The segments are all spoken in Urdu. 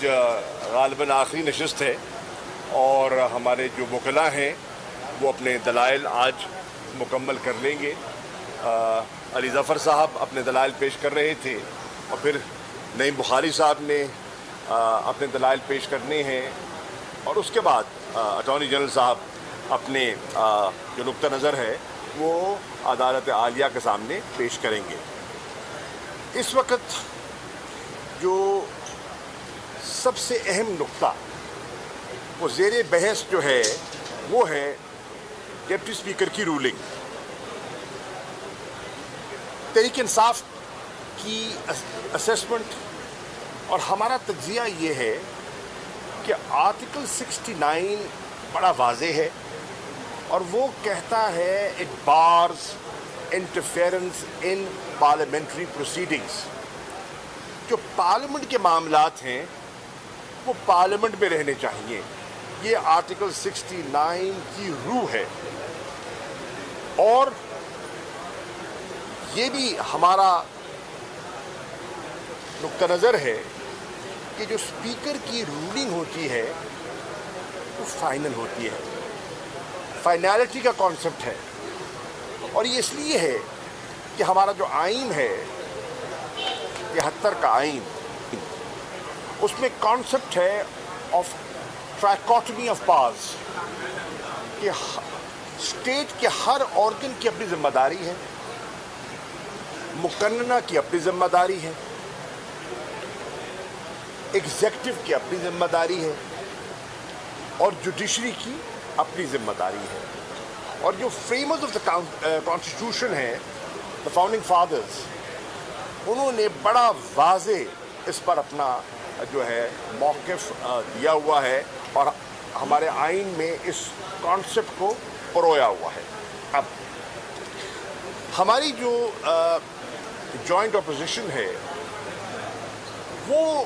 غالباً آخری نشست ہے اور ہمارے جو وکلاء ہیں وہ اپنے دلائل آج مکمل کر لیں گے۔ علی ظفر صاحب اپنے دلائل پیش کر رہے تھے اور پھر نعیم بخاری صاحب نے اپنے دلائل پیش کرنے ہیں اور اس کے بعد اٹارنی جنرل صاحب اپنے جو نقطہ نظر ہے وہ عدالت عالیہ کے سامنے پیش کریں گے۔ اس وقت جو سب سے اہم نقطہ وہ زیر بحث جو ہے وہ ہے ڈپٹی اسپیکر کی رولنگ۔ تحریک انصاف کی اسیسمنٹ اور ہمارا تجزیہ یہ ہے کہ آرٹیکل 69 بڑا واضح ہے اور وہ کہتا ہے it bars interference in parliamentary proceedings. جو پارلیمنٹ کے معاملات ہیں وہ پارلیمنٹ میں رہنے چاہیے، یہ آرٹیکل 69 کی روح ہے۔ اور یہ بھی ہمارا نقطہ نظر ہے کہ جو اسپیکر کی رولنگ ہوتی ہے وہ فائنل ہوتی ہے، فائنالٹی کا کانسیپٹ ہے۔ اور یہ اس لیے ہے کہ ہمارا جو آئین ہے 73 کا آئین، اس میں کانسیپٹ ہے آف ٹرائکوٹمی آف پاورز، کہ اسٹیٹ کے ہر آرگن کی اپنی ذمہ داری ہے، مقننہ کی اپنی ذمہ داری ہے، ایگزیکٹو کی اپنی ذمہ داری ہے اور جوڈیشری کی اپنی ذمہ داری ہے۔ اور جو فریمرز آف دا کانسٹیٹیوشن ہیں، دا فاؤنڈنگ فادرز، انہوں نے بڑا واضح اس پر اپنا جو ہے موقف دیا ہوا ہے اور ہمارے آئین میں اس کانسیپٹ کو پرویا ہوا ہے۔ اب ہماری جو جوائنٹ اپوزیشن ہے وہ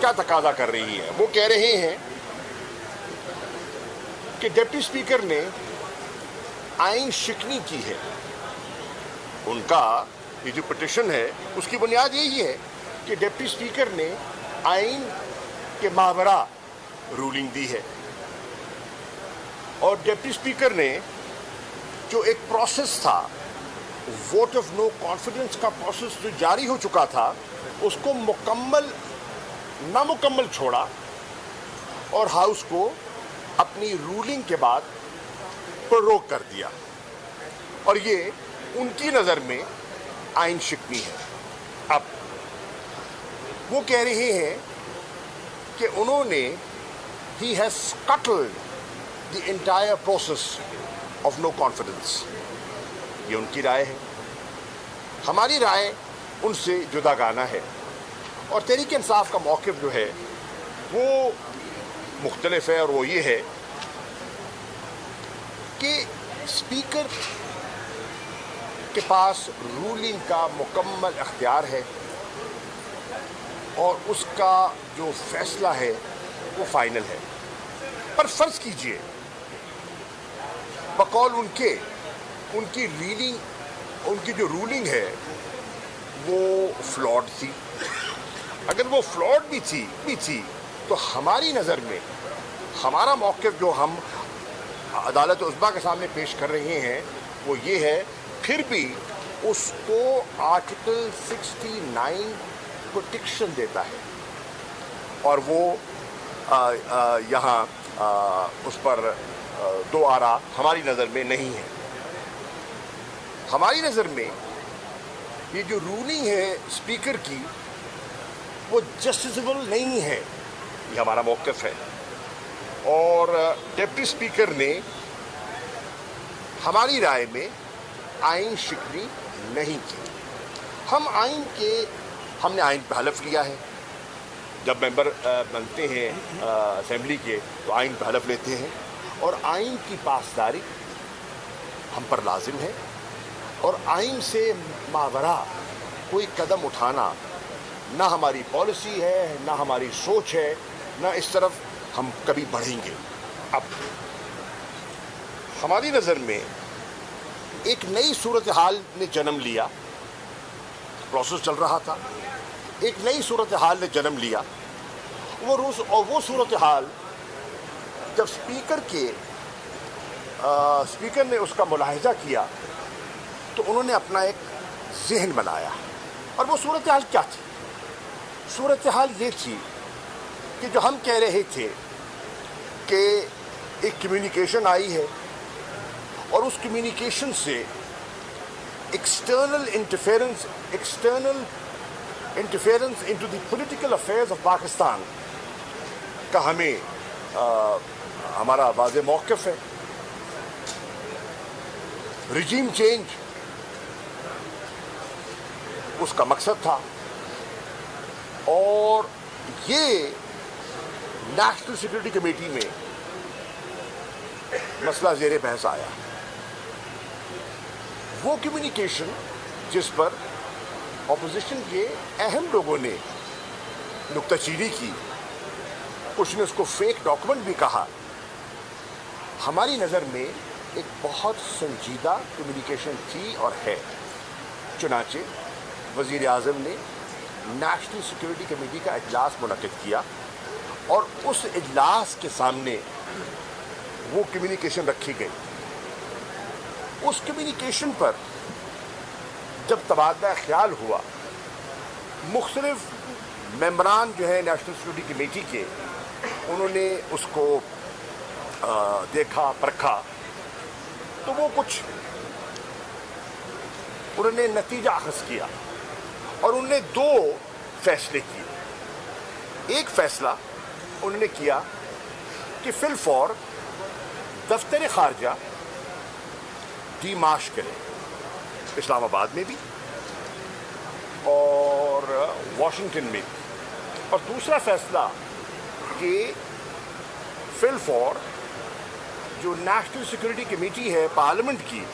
کیا تقاضا کر رہی ہے؟ وہ کہہ رہے ہیں کہ ڈپٹی اسپیکر نے آئین شکنی کی ہے۔ ان کا یہ جو پٹیشن ہے اس کی بنیاد یہی ہے کہ ڈپٹی اسپیکر نے آئین کے مابرا رولنگ دی ہے اور ڈپٹی اسپیکر نے جو ایک پروسیس تھا، ووٹ آف نو کانفیڈنس کا پروسیس جو جاری ہو چکا تھا، اس کو نامکمل چھوڑا اور ہاؤس کو اپنی رولنگ کے بعد پروگ کر دیا، اور یہ ان کی نظر میں آئین شکنی ہے۔ اب وہ کہہ رہے ہیں کہ انہوں نے he has scuttled the entire process of no confidence۔ یہ ان کی رائے ہے، ہماری رائے ان سے جدا گانا ہے، اور تحریک انصاف کا موقف جو ہے وہ مختلف ہے، اور وہ یہ ہے کہ اسپیکر کے پاس رولنگ کا مکمل اختیار ہے اور اس کا جو فیصلہ ہے وہ فائنل ہے۔ پر فرض کیجئے بقول ان کی جو رولنگ ہے وہ فلاڈ تھی۔ اگر وہ فلاڈ بھی تھی تو ہماری نظر میں ہمارا موقف جو ہم عدالت عظمیٰ کے سامنے پیش کر رہے ہیں وہ یہ ہے، پھر بھی اس کو آرٹیکل 69 پروٹیکشن دیتا ہے، اور وہ یہاں اس پر دو آرا ہماری نظر میں نہیں ہے۔ ہماری نظر میں یہ جو رولنگ ہے اسپیکر کی وہ جسٹسیبل نہیں ہے، یہ ہمارا موقف ہے، اور ڈپٹی اسپیکر نے ہماری رائے میں آئین شکنی نہیں کی۔ ہم نے آئین پہ حلف لیا ہے، جب ممبر بنتے ہیں اسمبلی کے تو آئین پہ حلف لیتے ہیں، اور آئین کی پاسداری ہم پر لازم ہے، اور آئین سے ماورا کوئی قدم اٹھانا نہ ہماری پالیسی ہے، نہ ہماری سوچ ہے، نہ اس طرف ہم کبھی بڑھیں گے۔ اب ہماری نظر میں ایک نئی صورتحال نے جنم لیا، پروسیس چل رہا تھا، ایک نئی صورتحال نے جنم لیا وہ صورتحال جب اسپیکر نے اس کا ملاحظہ کیا تو انہوں نے اپنا ایک ذہن بنایا. اور وہ صورتحال کیا تھی؟ صورتحال یہ تھی کہ جو ہم کہہ رہے تھے کہ ایک کمیونیکیشن آئی ہے اور اس کمیونیکیشن سے external interference into the political affairs of Pakistan کا ہمارا واضح موقف ہے. رجیم چینج اس کا مقصد تھا اور یہ نیشنل سیکورٹی کمیٹی میں مسئلہ زیر بحث آیا. وہ کمیونیکیشن جس پر اپوزیشن کے اہم لوگوں نے نکتہ چینی کی، کچھ نے اس کو فیک ڈاکومنٹ بھی کہا، ہماری نظر میں ایک بہت سنجیدہ کمیونیکیشن تھی اور ہے. چنانچہ وزیر اعظم نے نیشنل سیکورٹی کمیٹی کا اجلاس منعقد کیا اور اس اجلاس کے سامنے وہ کمیونیکیشن رکھی گئی. اس کمیونیکیشن پر جب تبادلہ خیال ہوا، مختلف ممبران جو ہیں نیشنل سیکورٹی کمیٹی کے، انہوں نے اس کو دیکھا پرکھا تو وہ کچھ انہوں نے نتیجہ اخذ کیا اور انہوں نے دو فیصلے کیے. ایک فیصلہ انہوں نے کیا کہ فی الفور دفتر خارجہ ڈیمارش کرے، اسلام آباد میں بھی اور واشنگٹن میں بھی. اور دوسرا فیصلہ کہ فی الفور جو نیشنل سیکورٹی کمیٹی ہے پارلیمنٹ کی،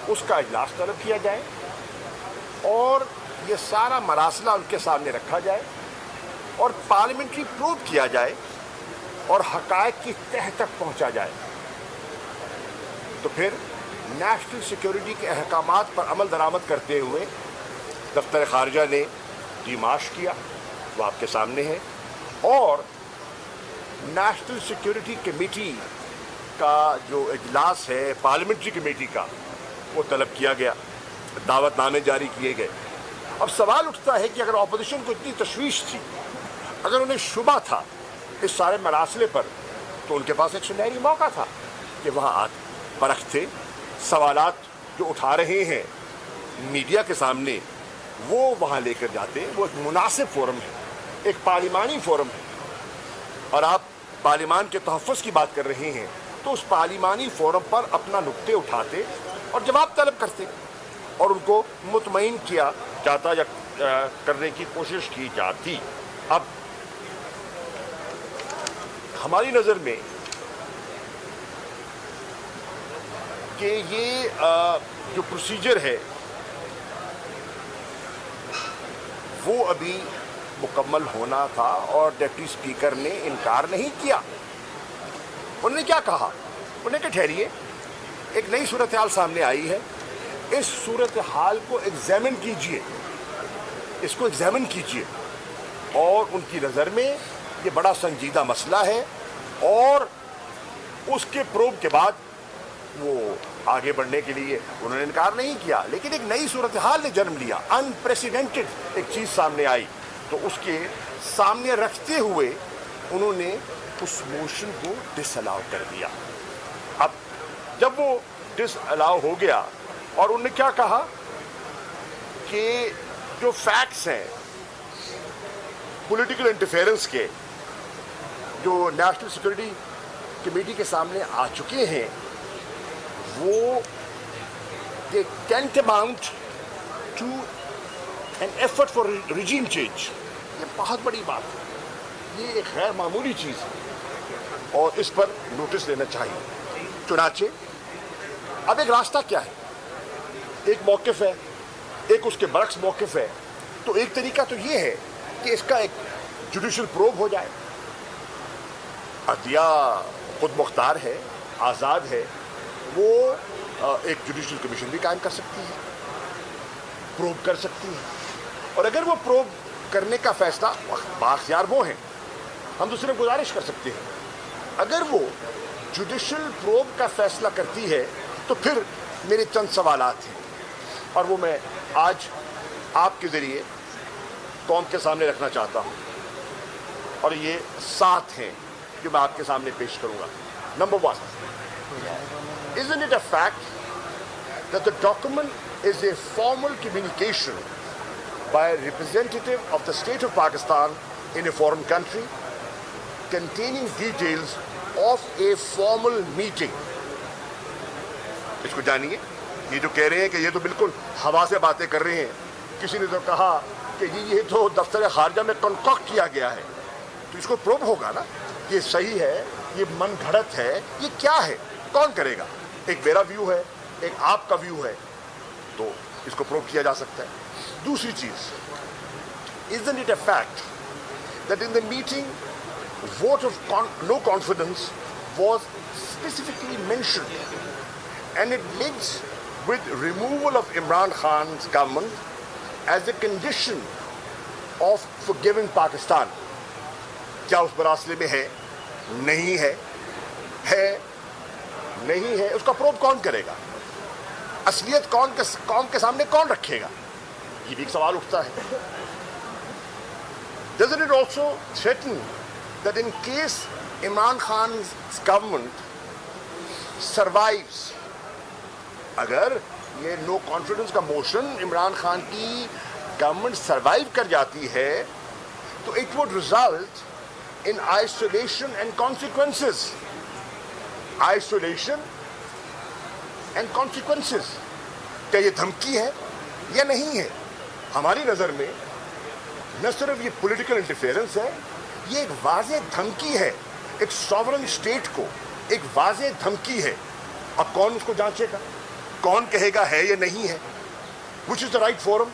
اس کا اجلاس طلب کیا جائے اور یہ سارا مراسلہ ان کے سامنے رکھا جائے اور پارلیمنٹری پروب کیا جائے اور حقائق کی تہ تک پہنچا جائے. تو پھر نیشنل سیکورٹی کے احکامات پر عمل درآمد کرتے ہوئے دفتر خارجہ نے ڈیمارش کیا، وہ آپ کے سامنے ہے، اور نیشنل سیکورٹی کمیٹی کا جو اجلاس ہے پارلیمنٹری کمیٹی کا، وہ طلب کیا گیا، دعوت نامے جاری کیے گئے. اب سوال اٹھتا ہے کہ اگر اپوزیشن کو اتنی تشویش تھی، اگر انہیں شبہ تھا اس سارے مراسلے پر، تو ان کے پاس ایک سنہری موقع تھا کہ وہاں پرکھتے، سوالات جو اٹھا رہے ہیں میڈیا کے سامنے وہ وہاں لے کر جاتے. وہ ایک مناسب فورم ہے، ایک پارلیمانی فورم ہے، اور آپ پارلیمان کے تحفظ کی بات کر رہے ہیں تو اس پارلیمانی فورم پر اپنا نکتے اٹھاتے اور جواب طلب کرتے اور ان کو مطمئن کیا جاتا یا کرنے کی کوشش کی جاتی. اب ہماری نظر میں کہ یہ جو پروسیجر ہے وہ ابھی مکمل ہونا تھا اور ڈپٹی اسپیکر نے انکار نہیں کیا. انہوں نے کیا کہا؟ انہوں نے کہا ٹھہریے، ایک نئی صورتحال سامنے آئی ہے، اس صورتحال کو ایگزامن کیجئے، اس کو ایگزامن کیجئے. اور ان کی نظر میں یہ بڑا سنجیدہ مسئلہ ہے اور اس کے پروب کے بعد وہ آگے بڑھنے کے لیے انہوں نے انکار نہیں کیا. لیکن ایک نئی صورتحال نے جنم لیا، انپریسیڈنٹڈ ایک چیز سامنے آئی، تو اس کے سامنے رکھتے ہوئے انہوں نے اس موشن کو ڈس الاؤ کر دیا. اب جب وہ ڈس الاؤ ہو گیا اور انہوں نے کیا کہا کہ جو فیکٹس ہیں پولیٹیکل انٹرفیئرنس کے جو نیشنل سیکورٹی کمیٹی کے سامنے آ چکے ہیں، وہ they can't amount to an effort for regime change. یہ بہت بڑی بات ہے، یہ ایک غیر معمولی چیز ہے اور اس پر نوٹس لینا چاہیے. چنانچہ اب ایک راستہ کیا ہے؟ ایک موقف ہے، ایک اس کے برعکس موقف ہے. تو ایک طریقہ تو یہ ہے کہ اس کا ایک جوڈیشل پروب ہو جائے. عدلیہ خود مختار ہے، آزاد ہے، وہ ایک جوڈیشل کمیشن بھی قائم کر سکتی ہے، پروب کر سکتی ہے. اور اگر وہ پروب کرنے کا فیصلہ بااختیار وہ ہیں. ہم تو صرف گزارش کر سکتے ہیں. اگر وہ جوڈیشل پروب کا فیصلہ کرتی ہے تو پھر میرے چند سوالات ہیں اور وہ میں آج آپ کے ذریعے قوم کے سامنے رکھنا چاہتا ہوں, اور یہ 7 ہیں جو میں آپ کے سامنے پیش کروں گا. Number 1, isn't it a fact that the document is a formal communication by a representative of the state of Pakistan in a foreign country containing details of a formal meeting? اس کو جانیے. یہ جو کہہ رہے ہیں کہ یہ تو بالکل ہوا سے باتیں کر رہے ہیں. کسی نے تو کہا کہ یہ تو دفتر خارجہ میں کنکاکٹ کیا گیا ہے, تو اس کو پروب ہوگا نا, یہ صحیح ہے, یہ من گھڑت ہے, یہ کیا ہے, کون کرے گا؟ ایک میرا ویو ہے, ایک آپ کا ویو ہے, تو اس کو پروب کیا جا سکتا ہے. دوسری چیز, isn't it a fact that in the meeting vote of no confidence was specifically mentioned and it links with removal of Imran Khan's government as a condition of forgiving Pakistan? کیا اس براسلے میں ہے؟ نہیں ہے. ہے نہیں ہے, اس کا پروب کون کرے گا؟ اصلیت قوم کے سامنے کون رکھے گا؟ یہ بھی ایک سوال اٹھتا ہے. Doesn't it also threaten that in case Imran Khan's government survives, اگر یہ نو کانفیڈنس کا موشن عمران خان کی گورنمنٹ سروائیو کر جاتی ہے تو it would result in isolation and consequences. Isolation and consequences, کیا یہ دھمکی ہے یا نہیں ہے؟ ہماری نظر میں نہ صرف یہ پولیٹیکل انٹرفیئرنس ہے, یہ ایک واضح دھمکی ہے ایک سوورن اسٹیٹ کو, ایک واضح دھمکی ہے. اب کون اس کو جانچے گا, کون کہے گا ہے یا نہیں ہے؟ وچ از دا رائٹ فورم؟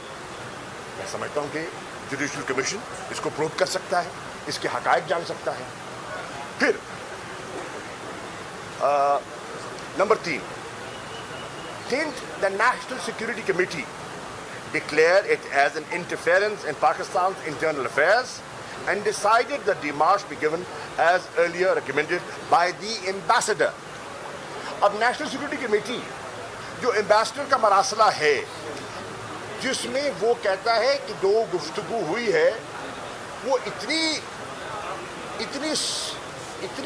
میں سمجھتا ہوں کہ جوڈیشل کمیشن اس کو پروب کر سکتا ہے, اس کے حقائق جان سکتا ہے. پھر number 3, didn't the National Security Committee declare it as an interference in Pakistan's internal affairs and decided that demarche be given as earlier recommended by the ambassador? اب نیشنل سیکورٹی کمیٹی جو ایمبیسڈر کا مراسلہ ہے جس میں وہ کہتا ہے کہ جو گفتگو ہوئی ہے وہ اتنی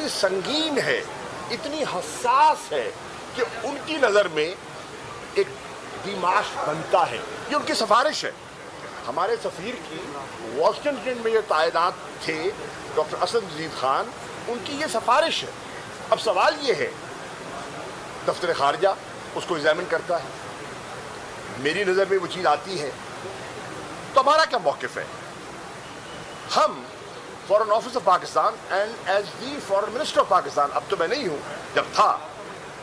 سنگین ہے, اتنی حساس ہے کہ ان کی نظر میں ایک ڈیمارش بنتا ہے. یہ ان کی سفارش ہے. ہمارے سفیر کی واشنگٹن میں جو تعینات تھے ڈاکٹر اسد عزیز خان, ان کی یہ سفارش ہے. اب سوال یہ ہے, دفتر خارجہ اس کو ایگزامن کرتا ہے, میری نظر میں وہ چیز آتی ہے, تو ہمارا کیا موقف ہے؟ ہم foreign office of Pakistan and as the foreign minister of Pakistan, اب تو میں نہیں ہوں, جب تھا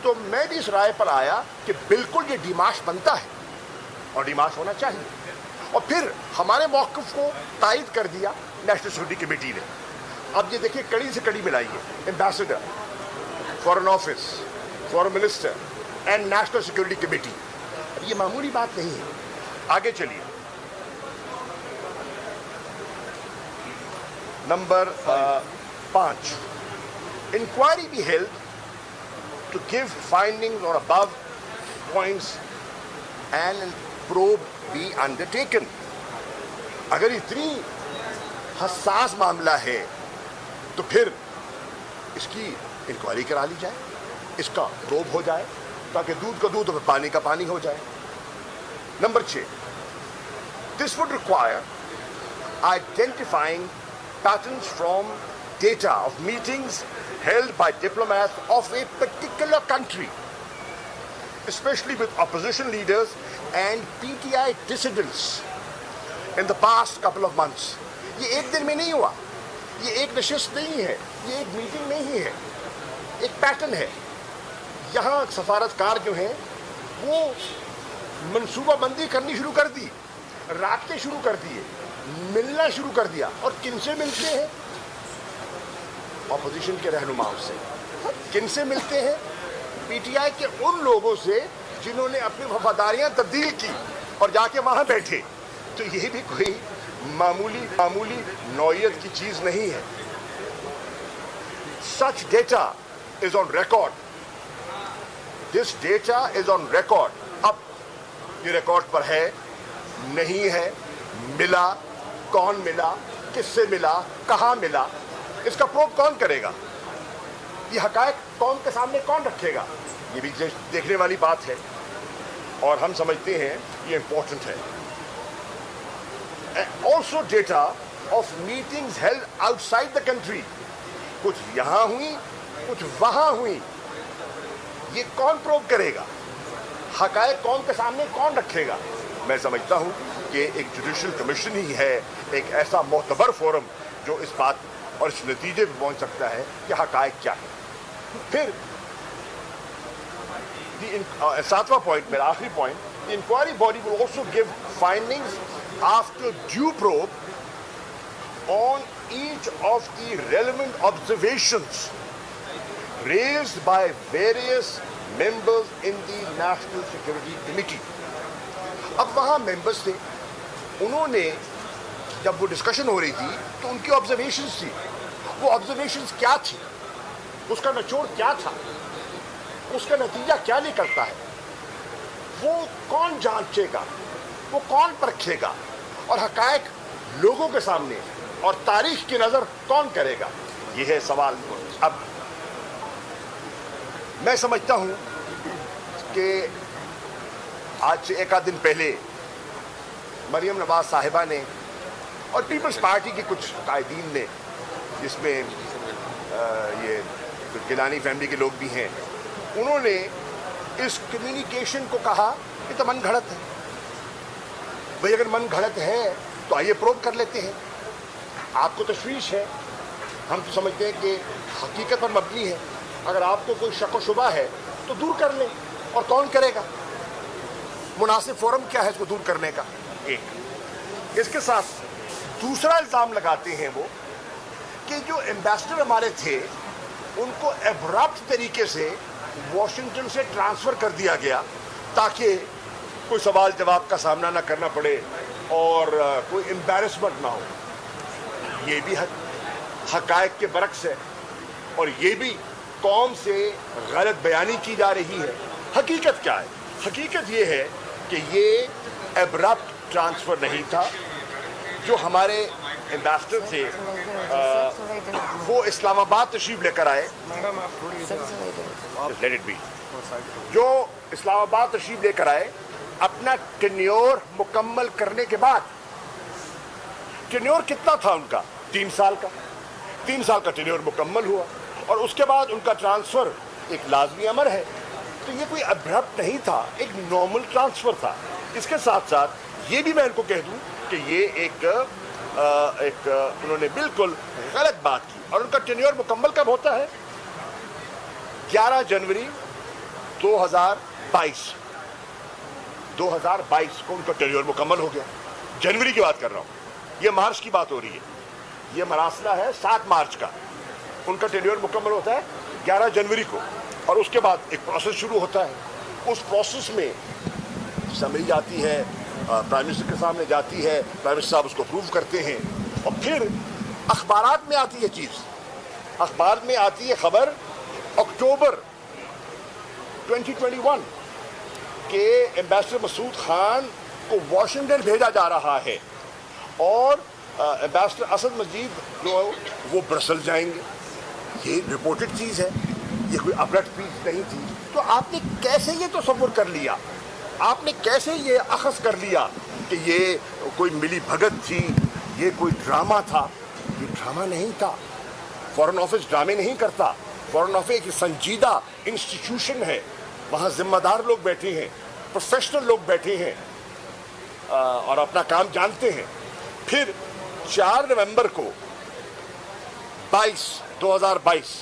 تو میں بھی اس رائے پر آیا کہ بالکل یہ ڈیمارش بنتا ہے اور ڈیمارش ہونا چاہیے. اور پھر ہمارے موقف کو تائید کر دیا نیشنل سیکورٹی کمیٹی نے. اب یہ دیکھیے کڑی سے کڑی ملائیے, ambassador, foreign office, foreign minister and national security committee. یہ معمولی بات نہیں ہے. آگے چلیے. نمبر 5, انکوائری بھی held to give findings on above points and probe be undertaken. اگر اتنی حساس معاملہ ہے تو پھر اس کی انکوائری کرا لی جائے, اس کا پروب ہو جائے, تاکہ دودھ کا دودھ اور پانی کا پانی ہو جائے. Number 6, this would require identifying patterns from data of meetings held by diplomats of a particular country, especially with opposition leaders and PTI dissidents in the past couple of months. یہ ایک دن میں نہیں ہوا, یہ ایک نشست نہیں ہے, یہ ایک میٹنگ نہیں ہے, ایک پیٹرن ہے. یہاں سفارتکار جو ہیں وہ منصوبہ بندی کرنی شروع کر دی, رابطے شروع کر دیے, ملنا شروع کر دیا. اور کن سے ملتے ہیں؟ اپوزیشن کے رہنماؤں سے. کن سے ملتے ہیں؟ پی ٹی آئی کے ان لوگوں سے جنہوں نے اپنی وفاداریاں تبدیل کی اور جا کے وہاں بیٹھے. تو یہ بھی کوئی معمولی نوعیت کی چیز نہیں ہے. Such data is on record. This data is on record. اب یہ ریکارڈ پر ہے, نہیں ہے, ملا, کون ملا, کس سے ملا, کہاں ملا, اس کا پروب کون کرے گا, یہ حقائق قوم کے سامنے کون رکھے گا, یہ بھی دیکھنے والی بات ہے. اور ہم سمجھتے ہیں یہ امپورٹنٹ ہے. Also data of meetings held outside the country. کچھ یہاں ہوئی, کچھ وہاں ہوئی, یہ کون پروب کرے گا, حقائق قوم کے سامنے کون رکھے گا. میں سمجھتا ہوں کہ ایک جوڈیشل کمیشن ہی ہے ایک ایسا معتبر فورم جو اس بات اور اس نتیجے پہ پہنچ سکتا ہے کہ حقائق کیا ہے. پھر ساتواں پوائنٹ, میرا آخری point, the inquiry body will also give findings after due probe on each of the relevant observations raised by various members in the National Security Committee. اب وہاں ممبرس تھے, انہوں نے جب وہ ڈسکشن ہو رہی تھی تو ان کی آبزرویشنز تھی. وہ آبزرویشنز کیا تھی, اس کا نچوڑ کیا تھا, اس کا نتیجہ کیا نکلتا ہے, وہ کون جانچے گا, وہ کون پرکھے گا, اور حقائق لوگوں کے سامنے اور تاریخ کی نظر کون کرے گا, یہ ہے سوال. اب میں سمجھتا ہوں کہ آج سے ایک آدھ دن پہلے مریم نواز صاحبہ نے اور پیپلز پارٹی کے کچھ قائدین نے, جس میں یہ گیلانی فیملی کے لوگ بھی ہیں, انہوں نے اس کمیونیکیشن کو کہا کہ تو من گھڑت ہے. بھئی اگر من گھڑت ہے تو آئیے پروب کر لیتے ہیں. آپ کو تشویش ہے, ہم تو سمجھتے ہیں کہ حقیقت پر مبنی ہے. اگر آپ کو کوئی شک و شبہ ہے تو دور کر لیں, اور کون کرے گا, مناسب فورم کیا ہے اس کو دور کرنے کا. ایک اس کے ساتھ دوسرا الزام لگاتے ہیں وہ کہ جو ایمبیسڈر ہمارے تھے ان کو ایبرپٹ طریقے سے واشنگٹن سے ٹرانسفر کر دیا گیا تاکہ کوئی سوال جواب کا سامنا نہ کرنا پڑے اور کوئی امبیرسمنٹ نہ ہو. یہ بھی حقائق کے برعکس ہے, اور یہ بھی قوم سے غلط بیانی کی جا رہی ہے. حقیقت کیا ہے, حقیقت یہ ہے کہ یہ ایبرپٹ ٹرانسفر نہیں تھا. جو ہمارے ایمبیسڈر تھے وہ اسلام آباد تشریف لے کر آئے, لیٹ اٹ بی, جو اسلام آباد تشریف لے کر آئے اپنا ٹینیور مکمل کرنے کے بعد. ٹینیور کتنا تھا ان کا, 3 سال کا. 3 سال کا ٹینیور مکمل ہوا اور اس کے بعد ان کا ٹرانسفر ایک لازمی امر ہے. تو یہ کوئی ابرپٹ نہیں تھا, ایک نارمل ٹرانسفر تھا. اس کے ساتھ ساتھ یہ بھی میں ان کو کہہ دوں کہ یہ ایک انہوں نے بالکل غلط بات کی. اور ان کا ٹینیور مکمل کب ہوتا ہے, 11 جنوری 2022 کو ان کا ٹینیور مکمل ہو گیا. جنوری کی بات کر رہا ہوں, یہ مارچ کی بات ہو رہی ہے. یہ مراسلہ ہے 7 مارچ کا, ان کا ٹینیور مکمل ہوتا ہے 11 جنوری کو. اور اس کے بعد ایک پروسیس شروع ہوتا ہے. اس پروسیس میں سمری جاتی ہے, پرائم منسٹر کے سامنے جاتی ہے, پرائم منسٹر صاحب اس کو اپروو کرتے ہیں, اور پھر اخبارات میں آتی ہے چیز. اخبار میں آتی ہے خبر اکتوبر 2021 کہ ایمبیسڈر مسعود خان کو واشنگٹن بھیجا جا رہا ہے اور ایمبیسڈر اسد مجید جو وہ برسل جائیں گے. یہ رپورٹڈ چیز ہے, یہ کوئی ابرپٹ چیز نہیں تھی. تو آپ نے کیسے یہ تصور کر لیا, آپ نے کیسے یہ اخذ کر لیا کہ یہ کوئی ملی بھگت تھی, یہ کوئی ڈرامہ تھا. یہ ڈرامہ نہیں تھا. فارن آفس ڈرامے نہیں کرتا. فارن آفس ایک سنجیدہ انسٹیٹیوشن ہے, وہاں ذمہ دار لوگ بیٹھے ہیں, پروفیشنل لوگ بیٹھے ہیں اور اپنا کام جانتے ہیں. پھر 4 نومبر کو 2022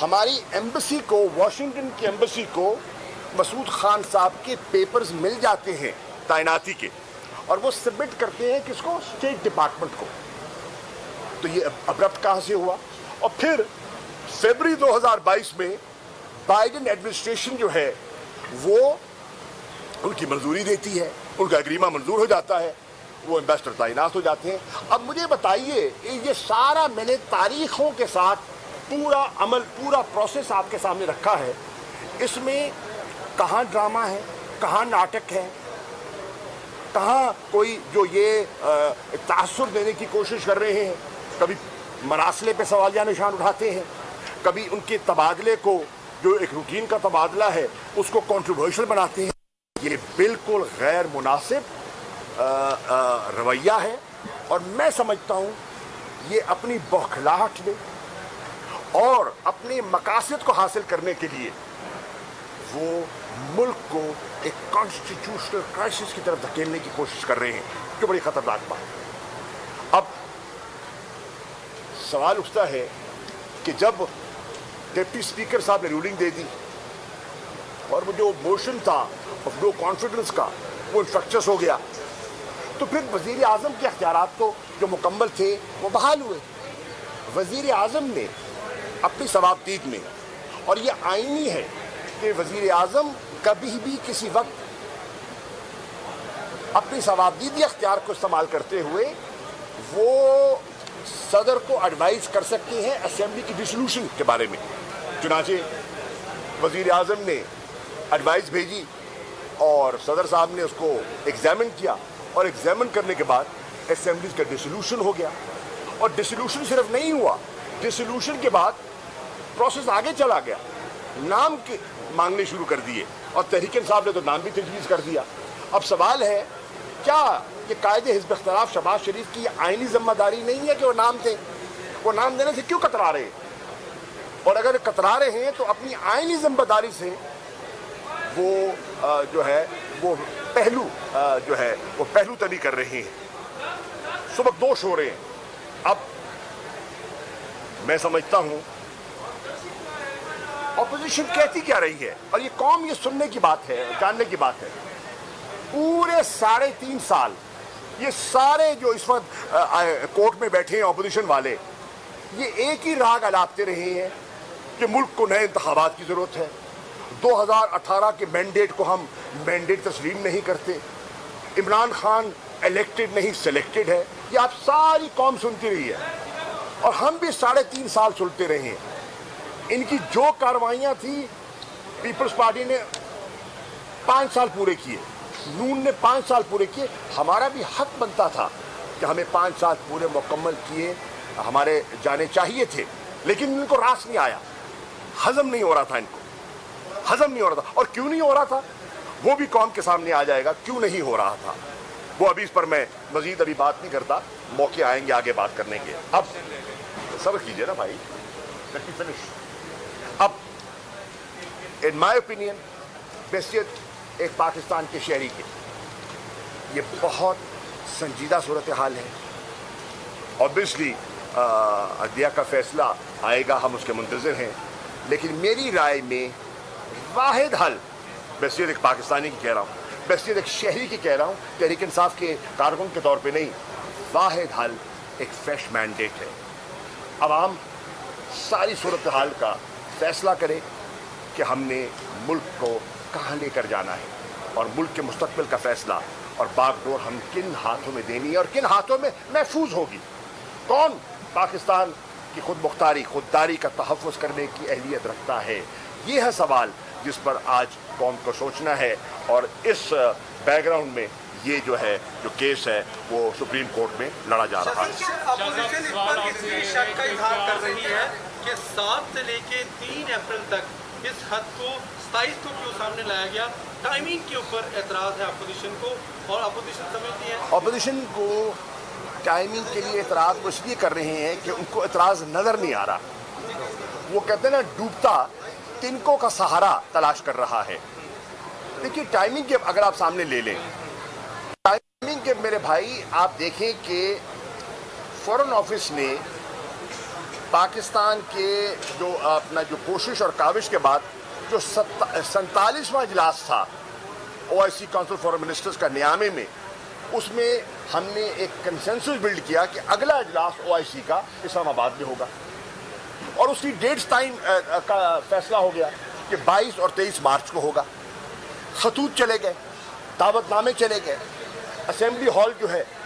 ہماری ایمبیسی کو, واشنگٹن کی ایمبیسی کو مسعود خان صاحب کے پیپرز مل جاتے ہیں تعیناتی کے, اور وہ سبمٹ کرتے ہیں کس کو, اسٹیٹ ڈپارٹمنٹ کو. تو یہ ابرپٹ کہاں سے ہوا. اور پھر فیبری 2022 میں بائیڈن ایڈمنسٹریشن جو ہے وہ ان کی منظوری دیتی ہے, ان کا اگریمہ منظور ہو جاتا ہے, وہ ایمبیسڈر تعینات ہو جاتے ہیں. اب مجھے بتائیے یہ سارا میں نے تاریخوں کے ساتھ پورا عمل پورا پروسیس آپ کے سامنے رکھا ہے. اس میں کہاں ڈرامہ ہے, کہاں ناٹک ہے, کہاں کوئی جو یہ تاثر دینے کی کوشش کر رہے ہیں, کبھی مراسلے پہ سوالیہ نشان اٹھاتے ہیں, کبھی ان کے تبادلے کو جو ایک روٹین کا تبادلہ ہے اس کو کنٹروورشل بناتے ہیں. یہ بالکل غیر مناسب رویہ ہے اور میں سمجھتا ہوں یہ اپنی بوکھلاہٹ میں اور اپنے مقاصد کو حاصل کرنے کے لیے وہ ملک کو ایک کانسٹیٹیوشنل کرائسس کی طرف دھکیلنے کی کوشش کر رہے ہیں, جو بڑی خطرناک بات ہے. اب سوال اٹھتا ہے کہ جب ڈپٹی اسپیکر صاحب نے رولنگ دے دی اور وہ جو موشن تھا آف نو کانفیڈنس کا وہ انفیکچس ہو گیا, تو پھر وزیر اعظم کے اختیارات تو جو مکمل تھے وہ بحال ہوئے. وزیر اعظم نے اپنی ثوابدید میں, اور یہ آئینی ہے کہ وزیر اعظم کبھی بھی کسی وقت اپنی ثوابدیدی اختیار کو استعمال کرتے ہوئے وہ صدر کو ایڈوائز کر سکتے ہیں اسمبلی کی ڈسولوشن کے بارے میں. چنانچہ وزیر اعظم نے ایڈوائز بھیجی اور صدر صاحب نے اس کو ایگزامن کیا, اور ایگزامن کرنے کے بعد اسمبلی کا ڈسولوشن ہو گیا. اور ڈسولوشن صرف نہیں ہوا, ڈسولوشن کے بعد پروسیس آگے چلا گیا, نام کے مانگنے شروع کر دیے اور تحریک انصاف نے تو نام بھی تجویز کر دیا. اب سوال ہے کیا یہ قائد حزب اختلاف شہباز شریف کی یہ آئینی ذمہ داری نہیں ہے کہ وہ نام دیں؟ وہ نام دینے سے کیوں کترا رہے ہیں؟ اور اگر کترا رہے ہیں تو اپنی آئینی ذمہ داری سے وہ جو ہے وہ پہلو تنی کر رہے ہیں, سبکدوش ہو رہے ہیں. اب میں سمجھتا ہوں اپوزیشن کہتی کیا رہی ہے, اور یہ قوم یہ سننے کی بات ہے, جاننے کی بات ہے. پورے 3.5 سال یہ سارے جو اس وقت کورٹ میں بیٹھے ہیں اپوزیشن والے, یہ ایک ہی راگ الاپتے رہے ہیں کہ ملک کو نئے انتخابات کی ضرورت ہے, 2018 کے مینڈیٹ کو ہم مینڈیٹ تسلیم نہیں کرتے, عمران خان الیکٹڈ نہیں سلیکٹڈ ہے. یہ آپ ساری قوم سنتی رہی ہے اور ہم بھی 3.5 سال سنتے رہے ہیں. ان کی جو کاروائیاں تھیں پیپلز پارٹی نے 5 سال پورے کیے, نون نے 5 سال پورے کیے. ہمارا بھی حق بنتا تھا کہ ہمیں 5 سال پورے مکمل کیے ہمارے جانے چاہیے تھے, لیکن ان کو راس نہیں آیا, ہضم نہیں ہو رہا تھا, ان کو ہضم نہیں ہو رہا تھا. اور کیوں نہیں ہو رہا تھا وہ بھی قوم کے سامنے آ جائے گا, کیوں نہیں ہو رہا تھا وہ. ابھی اس پر میں مزید ابھی بات نہیں کرتا, موقع آئیں گے آگے بات کرنے کے. اب صبر کیجئے نا بھائی, لیٹ می فنش. اب ان مائی اوپینین بحیثیت ایک پاکستان کے شہری کے یہ بہت سنجیدہ صورتحال ہے. اوبیسلی عدلیہ کا فیصلہ آئے گا, ہم اس کے منتظر ہیں, لیکن میری رائے میں واحد حل, بحیثیت ایک پاکستانی کی کہہ رہا ہوں, بحیثیت ایک شہری کی کہہ رہا ہوں, تحریک انصاف کے کارکن کے طور پہ نہیں, واحد حل ایک فریش مینڈیٹ ہے. عوام ساری صورتحال کا فیصلہ کرے کہ ہم نے ملک کو کہاں لے کر جانا ہے, اور ملک کے مستقبل کا فیصلہ اور باغ ڈور ہم کن ہاتھوں میں دینی ہے اور کن ہاتھوں میں محفوظ ہوگی. کون پاکستان کی خود مختاری خودداری کا تحفظ کرنے کی اہلیت رکھتا ہے, یہ ہے سوال جس پر آج قوم کو سوچنا ہے. اور اس بیک گراؤنڈ میں یہ جو ہے جو کیس ہے وہ سپریم کورٹ میں لڑا جا رہا ہے. اپوزیشن اس پر اس شک کا اظہار کر رہی ہے کہ 7 سے لے کے 3 اپریل تک اس حد کو 27 کو کیوں سامنے لایا گیا. ٹائمنگ کے اوپر اعتراض ہے اپوزیشن کو, اور اپوزیشن سمجھتی ہے اپوزیشن کو ٹائمنگ کے لیے اعتراض وہ اس لیے کر رہے ہیں کہ ان کو اعتراض نظر نہیں آ رہا. وہ کہتے ہیں نا ڈوبتا تنکوں کا سہارا تلاش کر رہا ہے. دیکھیے ٹائمنگ کے اگر آپ سامنے لے لیں, ٹائمنگ کے میرے بھائی آپ دیکھیں کہ فورن آفس نے پاکستان کے جو اپنا جو کوشش اور کاوش کے بعد جو 47واں اجلاس تھا OIC کونسل فارن منسٹرز کا نیامے میں, اس میں ہم نے ایک کنسنسس بلڈ کیا کہ اگلا اجلاس OIC کا اسلام آباد میں ہوگا, اور اس کی ڈیٹس ٹائم کا فیصلہ ہو گیا کہ 22 اور 23 مارچ کو ہوگا. خطوط چلے گئے, دعوت نامے چلے گئے, اسمبلی ہال جو ہے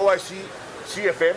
OIC CFM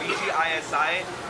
DG ISI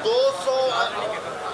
200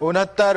69